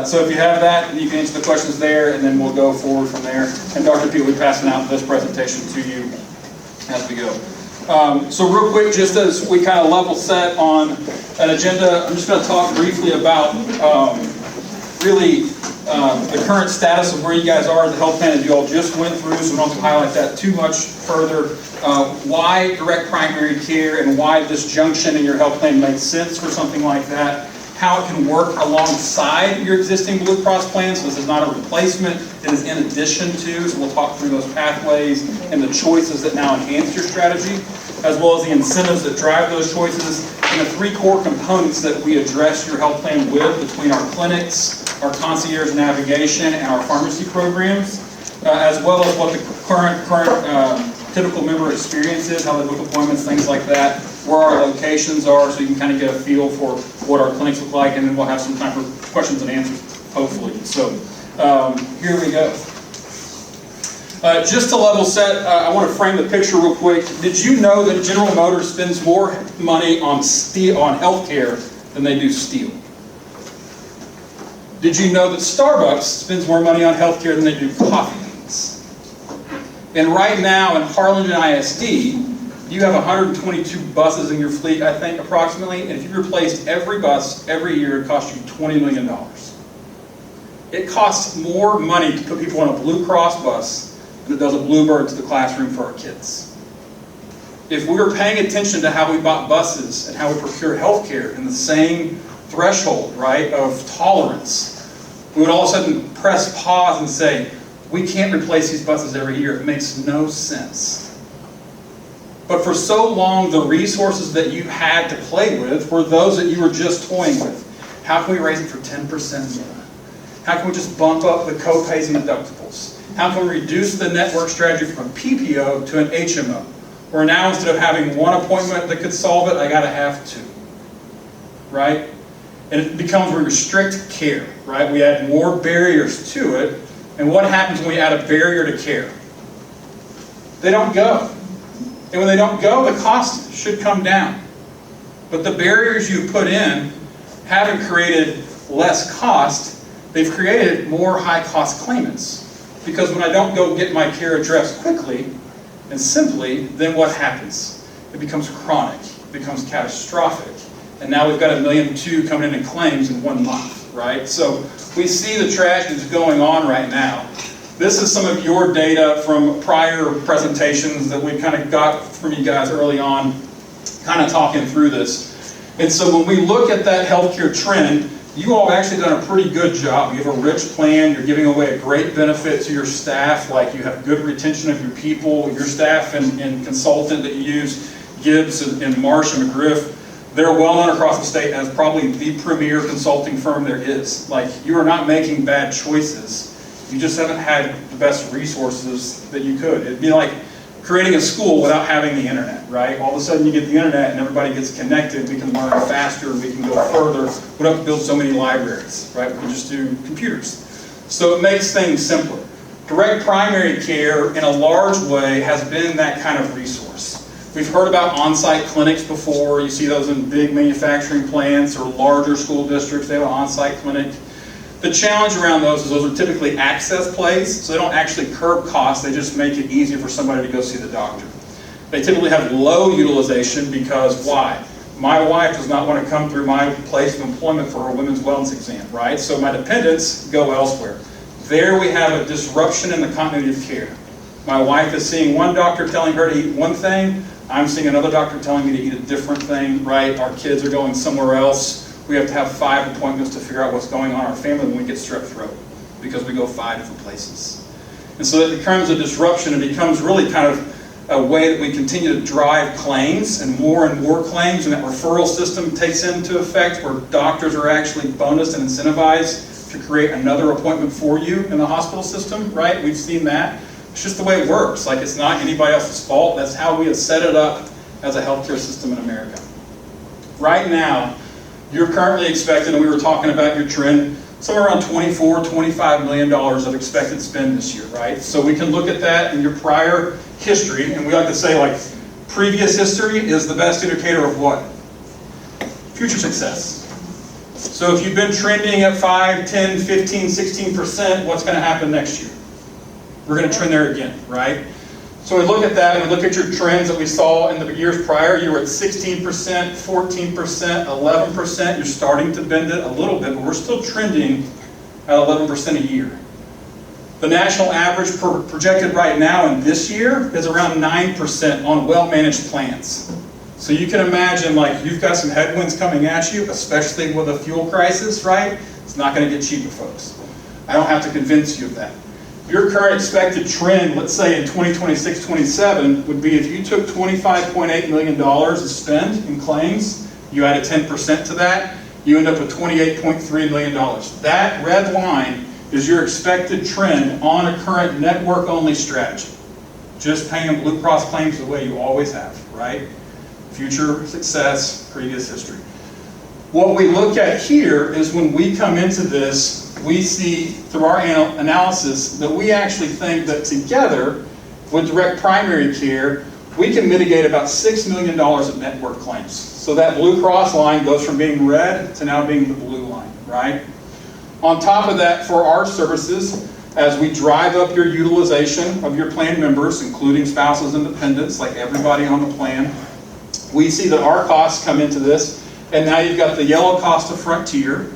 So if you have that, you can answer the questions there, and then we'll go forward from there. And Dr. Pete will be passing out this presentation to you as we go. So real quick, just as we kind of level set on an agenda, I'm just going to talk briefly about really the current status of where you guys are at the health plan that you all just went through, so we don't have to highlight that too much further. Why direct primary care and why this junction in your health plan makes sense for something like that. How it can work alongside your existing Blue Cross plan, so this is not a replacement, it is in addition to, so we'll talk through those pathways and the choices that now enhance your strategy, as well as the incentives that drive those choices, and the three core components that we address your health plan with between our clinics, our concierge navigation, and our pharmacy programs, as well as what the current typical member experience is, how they book appointments, things like that, where our locations are, so you can kind of get a feel for what our clinics look like, and then we'll have some time for questions and answers, hopefully. So here we go. Just to level set, I want to frame the picture real quick. Did you know that General Motors spends more money on healthcare than they do steel? Did you know that Starbucks spends more money on healthcare than they do coffee beans? And right now in Harlingen ISD, you have 122 buses in your fleet, I think, approximately, and if you replaced every bus every year, it costs you $20 million. It costs more money to put people on a Blue Cross bus than it does a Bluebird to the classroom for our kids. If we were paying attention to how we bought buses and how we procure healthcare in the same threshold, right, of tolerance, we would all of a sudden press pause and say, we can't replace these buses every year. It makes no sense. But for so long, the resources that you had to play with were those that you were just toying with. How can we raise it for 10% more? How can we just bump up the co-pays and deductibles? How can we reduce the network strategy from a PPO to an HMO? Where now instead of having one appointment that could solve it, I gotta have two, right? And it becomes we restrict care, right? We add more barriers to it. And what happens when we add a barrier to care? They don't go. And when they don't go, the cost should come down. But the barriers you put in haven't created less cost, they've created more high-cost claimants. Because when I don't go get my care addressed quickly and simply, then what happens? It becomes chronic, it becomes catastrophic. And now we've got 1.2 million coming in claims in 1 month, right? So we see the tragedy that's going on right now. This is some of your data from prior presentations that we kind of got from you guys early on, kind of talking through this. And so when we look at that healthcare trend, you all have actually done a pretty good job. You have a rich plan, you're giving away a great benefit to your staff, like you have good retention of your people, your staff and consultant that you use, Gibbs and Marsh and McGriff. They're well known across the state as probably the premier consulting firm there is. Like, you are not making bad choices. You just haven't had the best resources that you could. It'd be like creating a school without having the internet, right? All of a sudden you get the internet and everybody gets connected, we can learn faster, we can go further. We don't have to build so many libraries, right? We can just do computers. So it makes things simpler. Direct primary care, in a large way, has been that kind of resource. We've heard about on-site clinics before. You see those in big manufacturing plants or larger school districts. They have an on-site clinic. The challenge around those is those are typically access plays, so they don't actually curb costs. They just make it easier for somebody to go see the doctor. They typically have low utilization because why? My wife does not want to come through my place of employment for her women's wellness exam, right? So my dependents go elsewhere. There we have a disruption in the continuity of care. My wife is seeing one doctor telling her to eat one thing. I'm seeing another doctor telling me to eat a different thing, right? Our kids are going somewhere else. We have to have 5 appointments to figure out what's going on in our family when we get strep throat because we go 5 different places. And so it becomes a disruption. It becomes really kind of a way that we continue to drive claims and more claims, and that referral system takes into effect where doctors are actually bonused and incentivized to create another appointment for you in the hospital system, right? We've seen that. It's just the way it works. Like, it's not anybody else's fault. That's how we have set it up as a healthcare system in America. Right now, you're currently expected, and we were talking about your trend, somewhere around $24, $25 million of expected spend this year, right? So we can look at that in your prior history, and we like to say, like, previous history is the best indicator of what? Future success. So if you've been trending at 5, 10, 15, 16%, what's going to happen next year? We're going to trend there again, right? So we look at that, and we look at your trends that we saw in the years prior. You were at 16%, 14%, 11%. You're starting to bend it a little bit, but we're still trending at 11% a year. The national average projected right now in this year is around 9% on well-managed plans. So you can imagine, like, you've got some headwinds coming at you, especially with a fuel crisis, right? It's not going to get cheaper, folks. I don't have to convince you of that. Your current expected trend, let's say in 2026-27, would be if you took $25.8 million to spend in claims, you added 10% to that, you end up with $28.3 million. That red line is your expected trend on a current network-only strategy. Just paying Blue Cross claims the way you always have, right? Future success, previous history. What we look at here is when we come into this, we see through our analysis that we actually think that together with direct primary care, we can mitigate about $6 million of network claims. So that Blue Cross line goes from being red to now being the blue line, right? On top of that, for our services, as we drive up your utilization of your plan members, including spouses and dependents, like everybody on the plan, we see that our costs come into this, and now you've got the yellow cost of Frontier,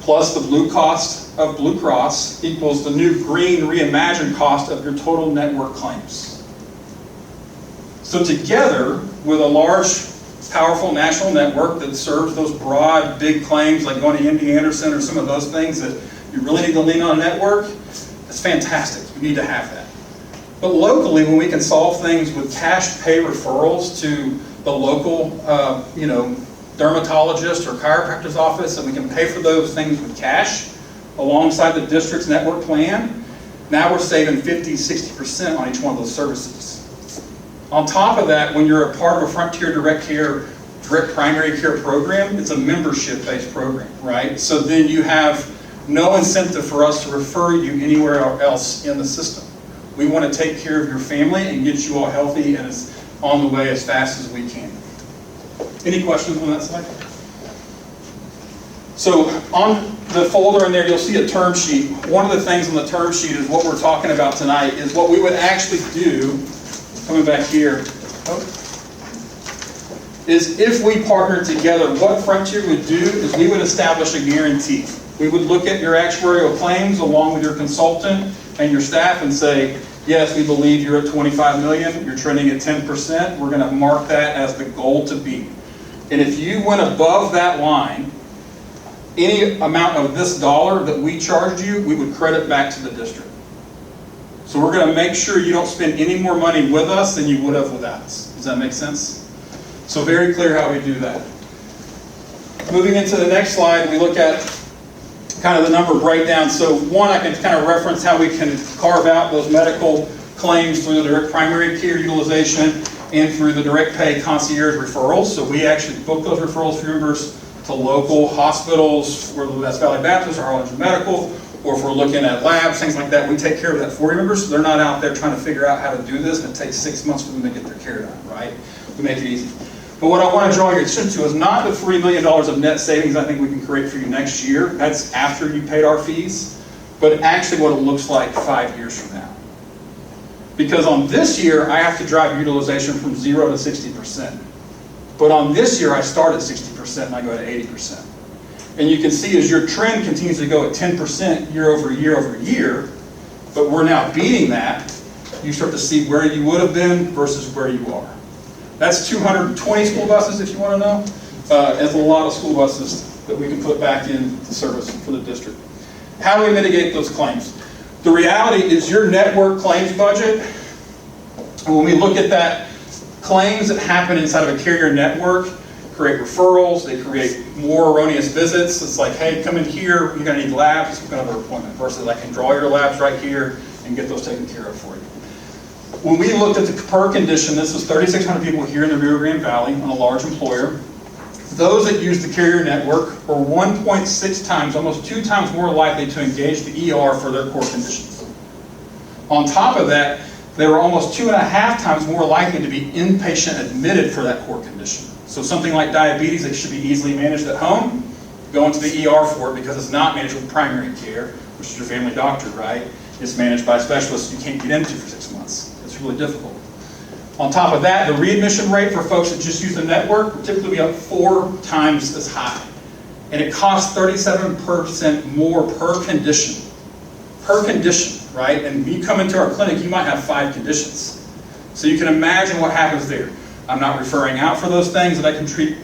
plus the blue cost of Blue Cross equals the new green reimagined cost of your total network claims. So together, with a large, powerful national network that serves those broad, big claims like going to MD Anderson or some of those things that you really need to lean on a network, that's fantastic. You need to have that. But locally, when we can solve things with cash pay referrals to the local, dermatologist or chiropractor's office, and we can pay for those things with cash alongside the district's network plan, now we're saving 50-60% on each one of those services. On top of that, when you're a part of a Frontier Direct Care, direct primary care program, it's a membership-based program, right? So then you have no incentive for us to refer you anywhere else in the system. We want to take care of your family and get you all healthy and on the way as fast as we can. Any questions on that slide? So on the folder in there, you'll see a term sheet. One of the things on the term sheet is what we're talking about tonight is what we would actually do, coming back here, is if we partnered together, what Frontier would do is we would establish a guarantee. We would look at your actuarial claims along with your consultant and your staff and say, yes, we believe you're at 25 million, you're trending at 10%, we're going to mark that as the goal to beat. And if you went above that line, any amount of this dollar that we charged you, we would credit back to the district. So we're going to make sure you don't spend any more money with us than you would have without us. Does that make sense? So very clear how we do that. Moving into the next slide, we look at kind of the number breakdown. So one, I can kind of reference how we can carve out those medical claims through the direct primary care utilization and through the direct pay concierge referrals. So we actually book those referrals for members to local hospitals, whether that's Valley Baptist or Arlington Medical, or if we're looking at labs, things like that, we take care of that for your members. So they're not out there trying to figure out how to do this, and it takes 6 months for them to get their care done, right? We make it easy. But what I want to draw your attention to is not the $3 million of net savings I think we can create for you next year. That's after you paid our fees, but actually what it looks like 5 years from now. Because on this year, I have to drive utilization from 0 to 60%. But on this year, I start at 60% and I go to 80%. And you can see as your trend continues to go at 10% year over year, but we're now beating that, you start to see where you would have been versus where you are. That's 220 school buses, if you want to know. It's a lot of school buses that we can put back into service for the district. How do we mitigate those claims? The reality is your network claims budget, when we look at that, claims that happen inside of a carrier network create referrals, they create more erroneous visits. It's like, hey, come in here, you're going to need labs, book another appointment. Versus I can draw your labs right here and get those taken care of for you. When we looked at the per condition, this was 3,600 people here in the Rio Grande Valley on a large employer. Those that use the carrier network were 1.6 times, almost 2 times more likely to engage the ER for their core conditions. On top of that, they were almost 2.5 times more likely to be inpatient admitted for that core condition. So something like diabetes that should be easily managed at home, go into the ER for it because it's not managed with primary care, which is your family doctor, right? It's managed by specialists you can't get into for 6 months. It's really difficult. On top of that, the readmission rate for folks that just use the network will typically be up 4 times as high. And it costs 37% more per condition. Per condition, right? And when you come into our clinic, you might have 5 conditions. So you can imagine what happens there. I'm not referring out for those things that I can treat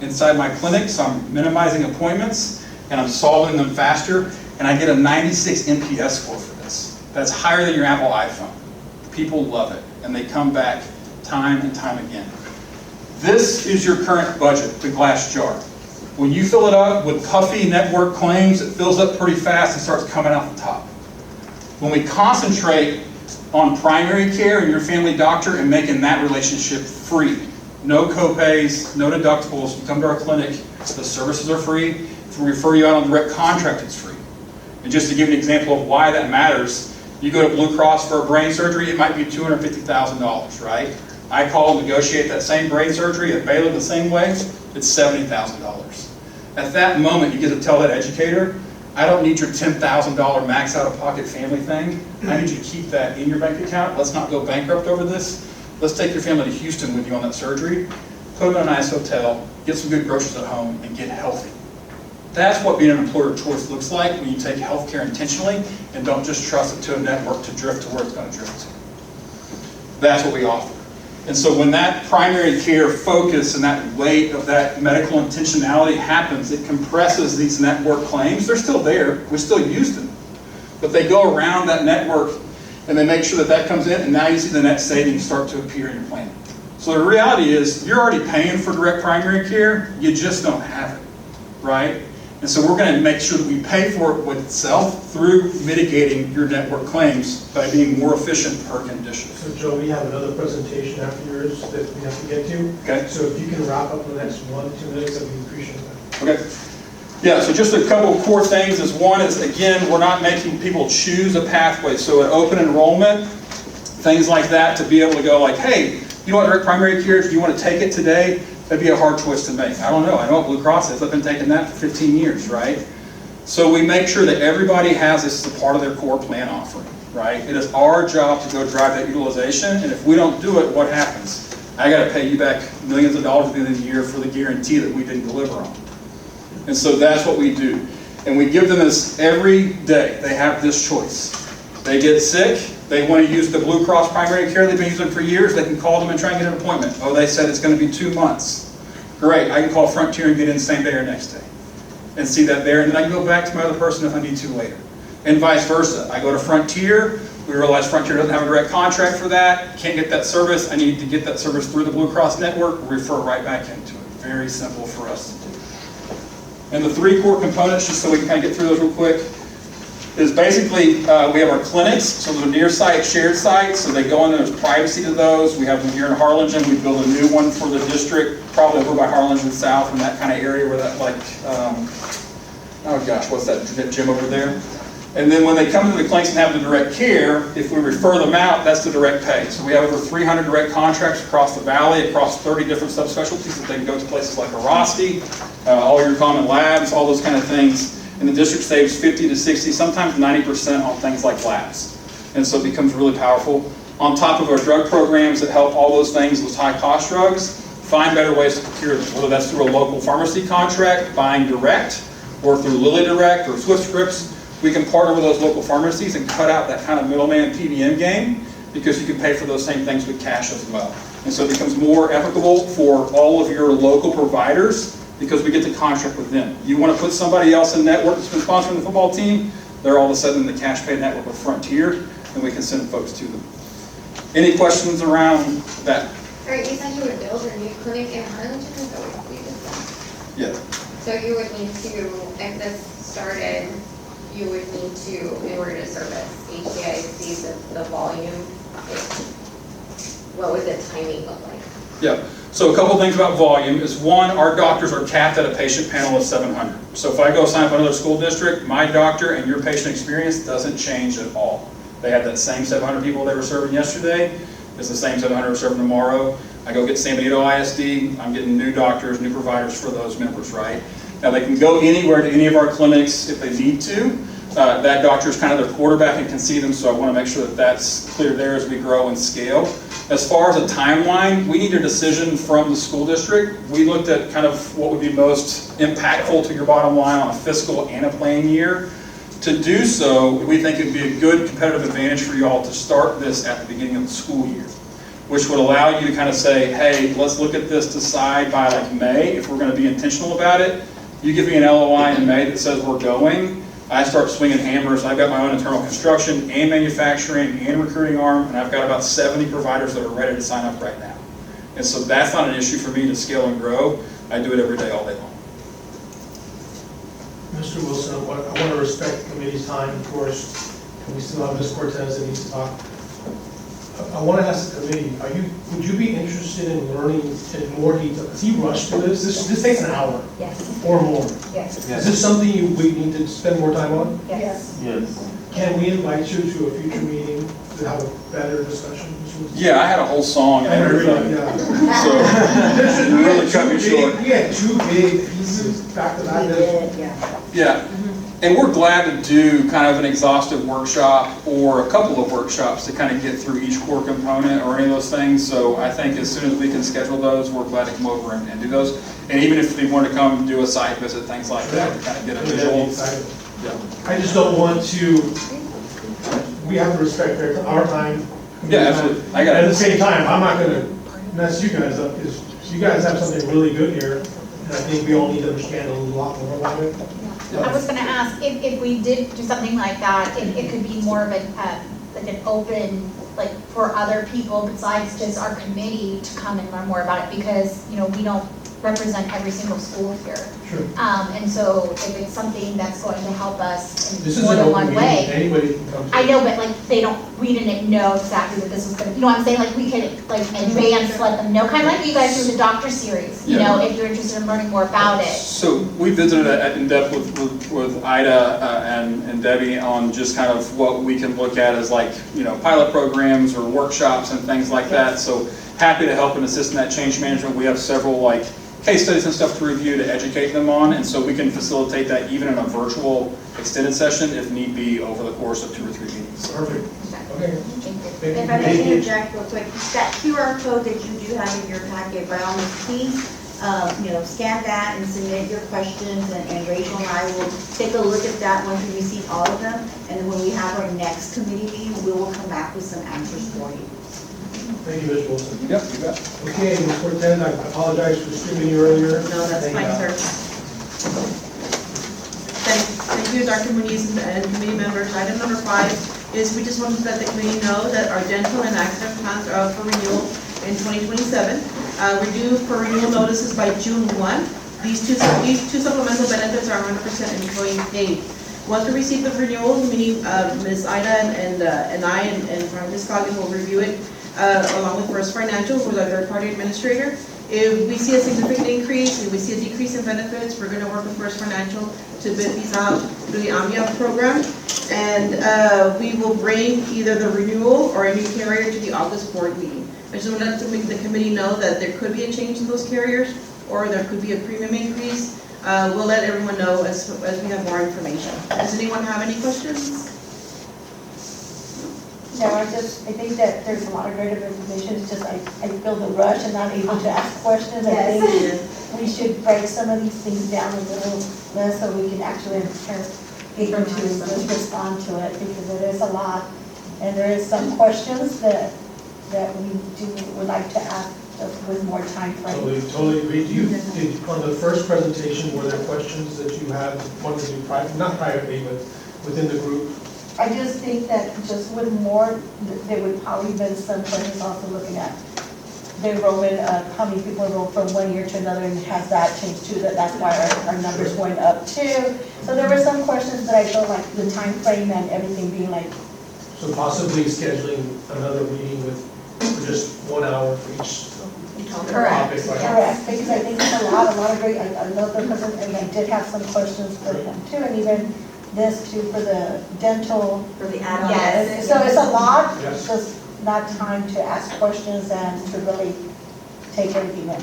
inside my clinic, so I'm minimizing appointments, and I'm solving them faster, and I get a 96 NPS score for this. That's higher than your Apple iPhone. People love it, and they come back time and time again. This is your current budget, the glass jar. When you fill it up with puffy network claims, it fills up pretty fast and starts coming out the top. When we concentrate on primary care and your family doctor and making that relationship free, no copays, no deductibles, you come to our clinic, the services are free. If we refer you out on direct contract, it's free. And just to give you an example of why that matters, you go to Blue Cross for a brain surgery, it might be $250,000, right? I call and negotiate that same brain surgery at Baylor the same way, it's $70,000. At that moment, you get to tell that educator, I don't need your $10,000 max out-of-pocket family thing. I need you to keep that in your bank account. Let's not go bankrupt over this. Let's take your family to Houston with you on that surgery, put them in a nice hotel, get some good groceries at home, and get healthy. That's what being an employer of choice looks like when you take healthcare intentionally and don't just trust it to a network to drift to where it's going to drift to. That's what we offer. And so when that primary care focus and that weight of that medical intentionality happens, it compresses these network claims. They're still there. We still use them. But they go around that network and then make sure that that comes in, and now you see the net savings start to appear in your plan. So the reality is, you're already paying for direct primary care, you just don't have it, right? And so we're going to make sure that we pay for it with itself through mitigating your network claims by being more efficient per condition. So Joe, we have another presentation after yours that we have to get to. Okay. So if you can wrap up in the next 1 to 2 minutes, I'd be appreciate that. Okay. Yeah, so just a couple of core things is one is, again, we're not making people choose a pathway. So at open enrollment, things like that, to be able to go like, hey, you want direct primary care, do you want to take it today? That'd be a hard choice to make. I don't know. I know what Blue Cross is. I've been taking that for 15 years, right? So we make sure that everybody has this as a part of their core plan offering, right? It is our job to go drive that utilization, and if we don't do it, what happens? I got to pay you back millions of dollars at the end of the year for the guarantee that we didn't deliver on. And so that's what we do. And we give them this every day. They have this choice. They get sick. They want to use the Blue Cross primary care they've been using for years. They can call them and try and get an appointment. Oh, they said it's going to be 2 months. Great. I can call Frontier and get in the same day or next day and see that there. And then I can go back to my other person if I need to later. And vice versa. I go to Frontier. We realize Frontier doesn't have a direct contract for that. Can't get that service. I need to get that service through the Blue Cross network. Refer right back into it. Very simple for us to do. And the 3 core components, just so we can kind of get through those real quick, is basically we have our clinics, so those are near site, shared sites, so they go in, there's privacy to those. We have them here in Harlingen. We build a new one for the district, probably over by Harlingen South and that kind of area where that oh gosh, what's that gym over there? And then when they come to the clinics and have the direct care, if we refer them out, that's the direct pay. So we have over 300 direct contracts across the valley, across 30 different subspecialties that they can go to places like Orasti, all your common labs, all those kind of things. And the district saves 50 to 60, sometimes 90% on things like labs. And so it becomes really powerful. On top of our drug programs that help all those things, those high cost drugs, find better ways to procure them, whether that's through a local pharmacy contract, buying direct, or through Lilly Direct or Swift Scripts. We can partner with those local pharmacies and cut out that kind of middleman PBM game, because you can pay for those same things with cash as well. And so it becomes more applicable for all of your local providers, because we get to contract with them. You want to put somebody else in network that's been sponsoring the football team, they're all of a sudden in the cash pay network with Frontier, and we can send folks to them. Any questions around that? All right, you said you would build a new clinic in Harlingen, is that what you just said? Yeah. So you would need to, if this started, you would need to, in order to service HCIC, the volume, what would the timing look like? Yeah. So a couple things about volume is, one, our doctors are capped at a patient panel of 700. So if I go sign up another school district, my doctor and your patient experience doesn't change at all. They have that same 700 people they were serving yesterday. It's the same 700 we're serving tomorrow. I go get San Benito ISD, I'm getting new doctors, new providers for those members, right? Now they can go anywhere to any of our clinics if they need to. That doctor is kind of their quarterback and can see them, so I want to make sure that that's clear there as we grow and scale. As far as a timeline, we need a decision from the school district. We looked at kind of what would be most impactful to your bottom line on a fiscal and a plan year. To do so, we think it would be a good competitive advantage for you all to start this at the beginning of the school year, which would allow you to kind of say, hey, let's look at this, decide by like May if we're going to be intentional about it. You give me an LOI in May that says we're going, I start swinging hammers. I've got my own internal construction and manufacturing and recruiting arm, and I've got about 70 providers that are ready to sign up right now. And so that's not an issue for me to scale and grow. I do it every day, all day long. Mr. Wilson, I want to respect the committee's time, of course, and we still have Ms. Cortez that needs to talk. I want to ask the committee, would you be interested in learning in more detail? Because he rushed through this. This takes an hour. Yes. Or more. Yes. Is this something we need to spend more time on? Yes. Yes. Can we invite you to a future meeting to have a better discussion? Mr. Wilson? Yeah, I had a whole song and everything. Yeah. So you really cut me short. We had 2 big pieces back to back. Yeah, and we're glad to do kind of an exhaustive workshop or a couple of workshops to kind of get through each core component or any of those things. So I think as soon as we can schedule those, we're glad to come over and do those. And even if they want to come do a site visit, things like that, to kind of get a visual. Yeah. I just don't want to, we have to respect our time. Yeah, absolutely. I got it. At the same time, I'm not going to mess you guys up, because you guys have something really good here, and I think we all need to understand a lot more about it. I was going to ask, if we did do something like that, it could be more of a like an open, like for other people besides just our committee to come and learn more about it, because, you know, we don't represent every single school here. Sure. And so if it's something that's going to help us This in is more an than open one meeting, way. anybody can come to I it. know, but like, we didn't know exactly what this was gonna, you know what I'm saying, like, we could, like, advance, let them know, kinda like you guys do the doctor series, you Yeah. know, if you're interested in learning more about it. So we visited in depth with Ida and Debbie on just kind of what we can look at as like, you know, pilot programs or workshops and things like that. So happy to help and assist in that change management. We have several like case studies and stuff to review to educate them on, and so we can facilitate that even in a virtual extended session if need be over the course of 2 or 3 meetings. Perfect. Okay. Thank If I you. may interject real quick, that QR code that you do have in your packet, by all means, please, scan that and submit your questions, and Rachel and I will take a look at that once we receive all of them, and then when we have our next committee meeting, we will come back with some answers for you. Thank you, Ms. Wilson. Yep, you bet. Okay, Ms. Cortez, I apologize for skipping you earlier. No, that's Thank fine, God. sir. Thank you, Dr. Muniz and committee members. Item number 5 is we just want to let the committee know that our dental and accident plans are up for renewal in 2027. We're due for renewal notices by June 1. These two supplemental benefits are 100% employee paid. Once we receive the renewal, Ms. Ida and I and Ms. Coggin will review it along with First Financial, who's our third-party administrator. If we see a significant increase, if we see a decrease in benefits, we're going to work with First Financial to bid these out through the AMIA program. And we will bring either the renewal or a new carrier to the August board meeting. I just want to let the committee know that there could be a change in those carriers, or there could be a premium increase. We'll let everyone know as we have more information. Does anyone have any questions? No, I think that there's a lot of great information, it's just I feel the rush and not able to ask questions. I think we should break some of these things down a little less so we can actually able to just respond to it, because it is a lot. And there is some questions that we would like to ask with more time frame. Totally agree. On the first presentation, were there questions that you had wanted to do not privately, but within the group? I just think that just with more, there would probably been some questions also looking at the enrollment, how many people enroll from one year to another, and has that changed too, that's why our numbers going up too. So there were some questions that I felt like the time frame and everything being like. So possibly scheduling another meeting with for just 1 hour for each Correct. topic, right? Correct, because I think it's a lot of great, I love the person, and I did have some questions for him too, and even this too for the dental. For the add-on. Yes, so it's a lot, Yes. just not time to ask questions and to really take everything in.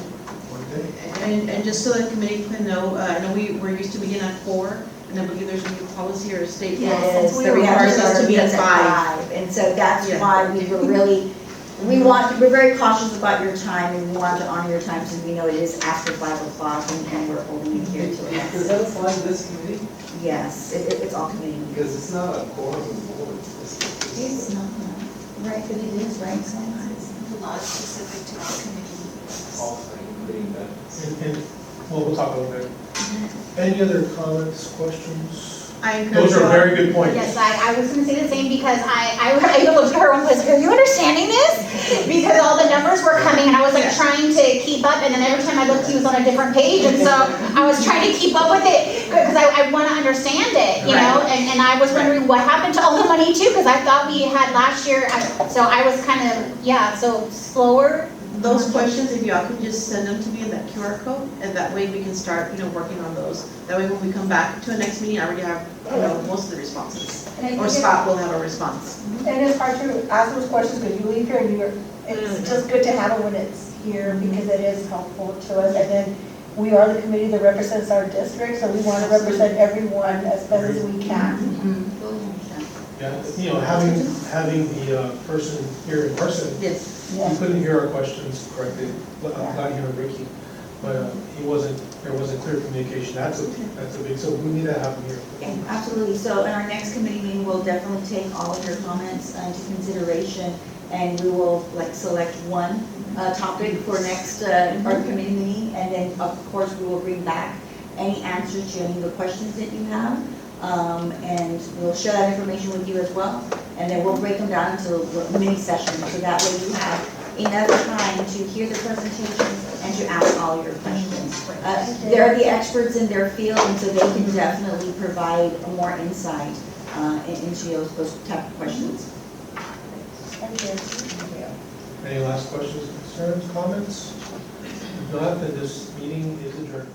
Okay. And just so the committee can know, I know we're used to meeting at 4, and I believe there's a new policy or state law Yes, that requires us to be at 5. And so that's Yeah. why we were really, we're very cautious about your time, and we want to honor your time, since we know it is after 5 o'clock, and we're holding it here Does to that apply to this committee? Yes, it's all committee. Because it's not a quorum of the board. It's not, right, but it is, right, sometimes. The law is specific to our committee. Including that. And, well, we'll talk a little bit. Any other comments, questions? I encourage Those are all- very good points. Yes, I was gonna say the same, because I even looked at her and was like, are you understanding this? Because all the numbers were coming, and I was like trying to keep up, and then every time I looked, he was on a different page, and so I was trying to keep up with it, because I wanna understand it, you know? And I was wondering what happened to all the money too, because I thought we had last year, so I was kind of, so slower. Those questions, if y'all could just send them to me in that QR code, and that way we can start, working on those. That way when we come back to a next meeting, I already have, most of the responses. And I Or think Scott will have a response. And it's hard to ask those questions because you leave here and it's just good to have it when it's here because it is helpful to us. And then we are the committee that represents our district, so we want to represent everyone as best as we can. Yeah, having the person here in person, Yes. he couldn't hear our questions correctly. I'm glad you heard Ricky, but there wasn't clear communication. That's a big, so we need to happen here. Yeah, absolutely. So in our next committee meeting, we'll definitely take all of your comments into consideration, and we will select one topic for next our committee meeting, and then of course we will bring back any answers to any of the questions that you have. And we'll share that information with you as well. And then we'll break them down into mini sessions, so that way you have enough time to hear the presentation and to ask all your questions. They're the experts in their field, and so they can definitely provide more insight into those type of questions. Thank you. Any last questions, concerns, comments? If not, then this meeting is adjourned.